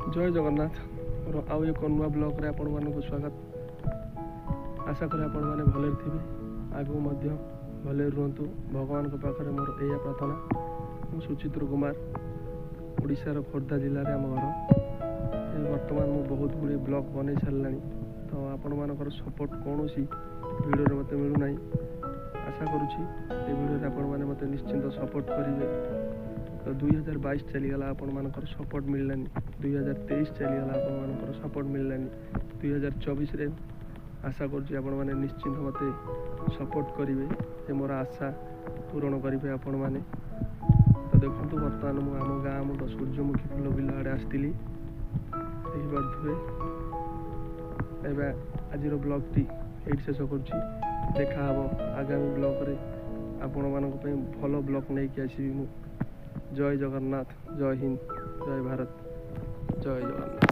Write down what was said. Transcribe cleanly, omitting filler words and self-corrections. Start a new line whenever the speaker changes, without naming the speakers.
जय जगन्नाथ मोर आउ एक नुआ ब्लॉग रे आपण मानक स्वागत। आशा करें आपण मैंने भले थे आगू भले रुहतु भगवान के पाखे मोर यह प्रार्थना। मु सुचित्र कुमार ओडिशार खोर्धा जिले में आम घर बर्तमान मु बहुत गुड़े ब्लॉग बन सारा तो आपण मानकर सपोर्ट कौन भिडियो मत मिलूना। आशा करुँची भिडियो आपण मैंने मत निश्चिंत सपोर्ट करेंगे। तो 2022 चलीगला आपण मानकर सपोर्ट मिललानी, 2023 चलीगला आपण मानकर सपोर्ट मिललानी, 2024 रे आशा करुँची आपण मैंने निश्चिंत मत सपोर्ट करेंगे जे मोर आशा पूरण करेंगे आपण मैंने। तो देखो बर्तमान मुझे आम गाँ मुझे सूर्यमुखी फूल बिल आड़े आसती देखिपे। आज ब्लॉग टी ये शेष करुँची। देखा आगामी ब्लॉग रे आपण मानक भल ब्लॉग नहीं कि आसबि। जय जगन्नाथ, जय हिंद, जय भारत, जय जगन्नाथ।